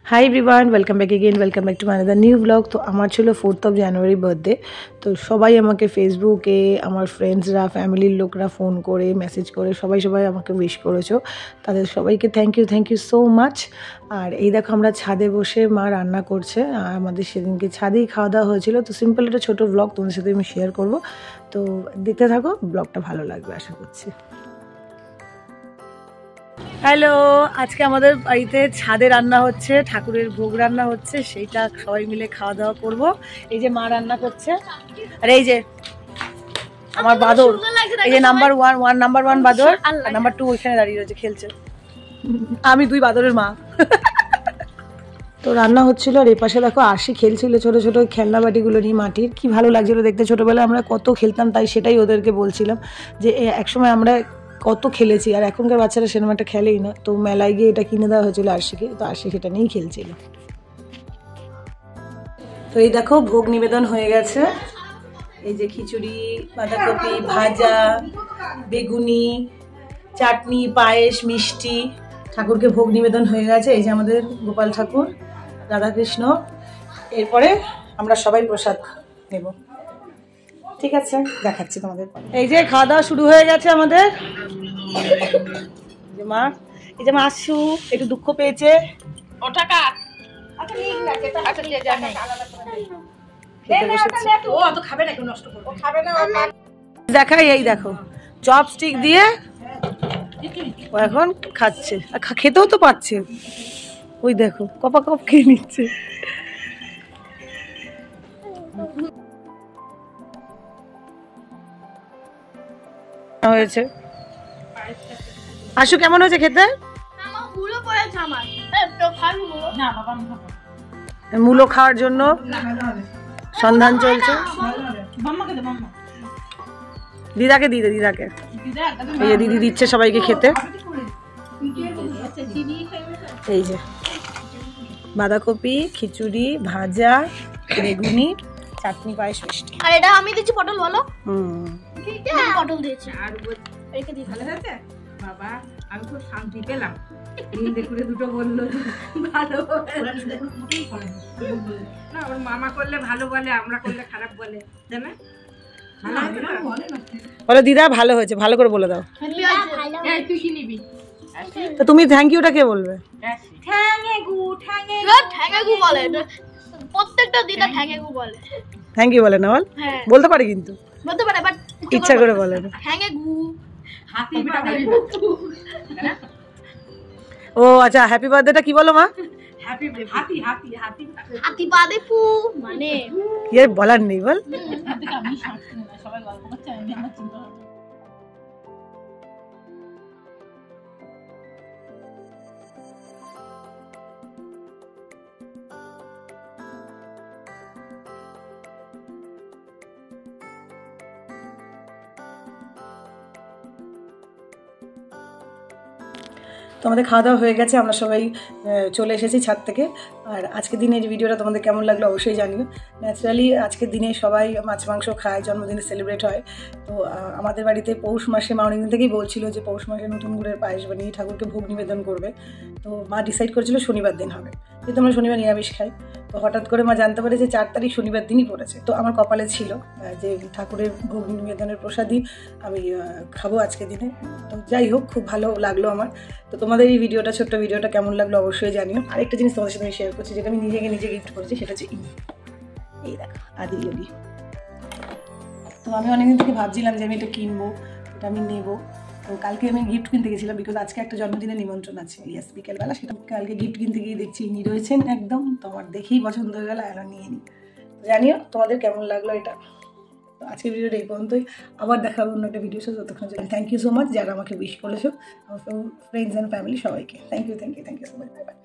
High everyone welcome back again welcome back to my another new blog. तो আমার ছিল 4th জানুয়ারি birthday. তো সবাই আমাকে ফেসবুকে আমার ফ্রেন্ডসরা ফ্যামিলির লোকরা ফোন করে মেসেজ করে সবাই আমাকে উইশ করেছো, তাদের সবাইকে থ্যাংক ইউ সো মাচ। আর এই দেখো আমরা ছাদে বসে মা রান্না করছে, আর আমাদের সেদিনকে ছাদেই খাওয়া দাওয়া হয়েছিল। তো সিম্পল একটা ছোটো ব্লগ তোমাদের সাথে আমি শেয়ার করব, তো দেখতে থাকো, ব্লগটা ভালো লাগবে আশা করছি। হ্যালো, আজকে আমাদের বাড়িতে ছাদে রান্না হচ্ছে, ঠাকুরের ভোগ রান্না হচ্ছে, সেইটা সবাই মিলে খাওয়া দাওয়া করব। এই যে মা রান্না করছে, আর এই যে আমার বাদর, এই যে নাম্বার ওয়ান বাদর, আর নাম্বার 2 ওইখানে দাঁড়িয়ে রয়েছে খেলছে। আমি 2 বাদরের মা। তো রান্না হচ্ছিল, আর এপাশে দেখো আশি খেলছিল ছোট ছোট খেলনা বাটিগুলো নিয়ে মাটির। কি ভালো লাগছিল দেখতে, ছোটবেলায় আমরা কত খেলতাম, তাই সেটাই ওদেরকে বলছিলাম যে একসময় আমরা কত খেলেছি, আর এখনকার বাচ্চারা সেরকম একটা খেলেই না। তো মেলায় গিয়ে এটা কিনে দেওয়া হয়েছিল আরশিকে, তো আরশি সেটা নিয়েই খেলছিল। তো এই দেখো ভোগ নিবেদন হয়ে গেছে, এই যে খিচুড়ি, বাঁধাকপি ভাজা, বেগুনি, চাটনি, পায়েস, মিষ্টি, ঠাকুরকে ভোগ নিবেদন হয়ে গেছে। এই যে আমাদের গোপাল ঠাকুর, রাধাকৃষ্ণ। এরপরে আমরা সবাই প্রসাদ নেব, ঠিক আছে, দেখাচ্ছি তোমাদের। এই যে খাওয়া দাওয়া শুরু হয়ে গেছে আমাদের। মা, এই যে মা আসু একটু দুঃখ পেয়েছে, দেখাই। এই দেখো চপস্টিক দিয়ে ও এখন খাচ্ছে, আর খেতেও তো পাচ্ছে। ওই দেখো কপা কপ খেয়ে নিচ্ছে। হয়েছে আশু, কেমন হয়েছে খেতে? মূলো খাওয়ার জন্য সন্ধান চলছে। দিদাকে দিদে, দিদাকে এই যে দিদি দিচ্ছে সবাইকে খেতে। এই যে বাঁধাকপি, খিচুড়ি, ভাজা, বেগুনি, চাটনি, পায়েস, মিষ্টি। আর এটা আমি দিচ্ছি পটল, বলো। পটল দিয়েছি আর রেখে দিই। ভালো হয়েছে বাবা, আমি খুব শান্তি পেলাম। নিন্দে করে দুটো বললো ভালো, না ওর মামা করলে ভালো বলে, আমরা করলে খারাপ বলে, জানা বলো দিদা ভালো হয়েছে, ভালো করে বলে দাও। তুই কি নিবি? তো তুমি থ্যাংক ইউটা কে বলবে? ঠ্যাঙ্গেগু বলে, প্রত্যেকটা দিদা ঠ্যাঙ্গেগু বলে। থ্যাংক ইউ বলে না, বল বলতে পারে, কিন্তু বলতে পারে বাট ইচ্ছা করে বলে না। ঠ্যাঙ্গেগু হাতি ও আচ্ছা, হ্যাপি বার্থডেটা কি বলো মা? হ্যাপি হাতি হাতি হাতি হাতি বাদে পু মানে কি আর বলার নেই, বল। আমি সবাই গল্প করছে, আমি আমার চিন্তা। তো আমাদের খাওয়া দাওয়া হয়ে গেছে, আমরা সবাই চলে এসেছি ছাদ থেকে। আর আজকের দিনের ভিডিওটা তোমাদের কেমন লাগলো অবশ্যই জানিও। ন্যাচারালি আজকের দিনে সবাই মাছ মাংস খায়, জন্মদিনে সেলিব্রেট হয়। তো আমাদের বাড়িতে পৌষ মাসে মা অনেকদিন থেকেই বলছিল যে পৌষ মাসে নতুন গুড়ের পায়েস বানিয়ে ঠাকুরকে ভোগ নিবেদন করবে। তো মা ডিসাইড করেছিল শনিবার দিন হবে, যেহেতু আমরা শনিবার নিরামিষ খাই। তো হঠাৎ করে মা জানতে পারে যে 4 তারিখ শনিবার দিনই পড়েছে। তো আমার কপালে ছিল যে ঠাকুরের ভোগ নিবেদনের প্রসাদই আমি খাবো আজকের দিনে। তো যাই হোক, খুব ভালো লাগলো আমার। তো তোমাদের এই ভিডিওটা, ছোট্ট ভিডিওটা কেমন লাগলো অবশ্যই জানিও। আরেকটা জিনিস তোমাদের সাথে আমি শেয়ার করছি, যেটা আমি নিজে গিফট করেছি, সেটা হচ্ছে এই দেখো আদি যোগী। তো আমি অনেকদিন থেকে ভাবছিলাম যে আমি এটা কিনবো, এটা আমি নেবো। তো কালকে আমি গিফট কিনতে গেছিলাম, বিকজ আজকে একটা জন্মদিনের নিমন্ত্রণ আছে, ইয়েস, বিকেলবেলা। সেটা কালকে গিফট কিনতে গিয়ে দেখছি ইনি রয়েছেন একদম। তো আমার দেখেই পছন্দ হয়ে গেল, আর নিয়ে নিই। জানিও তোমাদের কেমন লাগলো এটা। তো আজকের ভিডিওটা এই পর্যন্তই, আবার দেখা হবে অন্য একটা ভিডিও সাথে। ততক্ষণ থ্যাংক ইউ সো মাচ যারা আমাকে উইশ করেছো, আমার ফ্রেন্ডস অ্যান্ড ফ্যামিলি সবাইকে thank you so much. Bye by.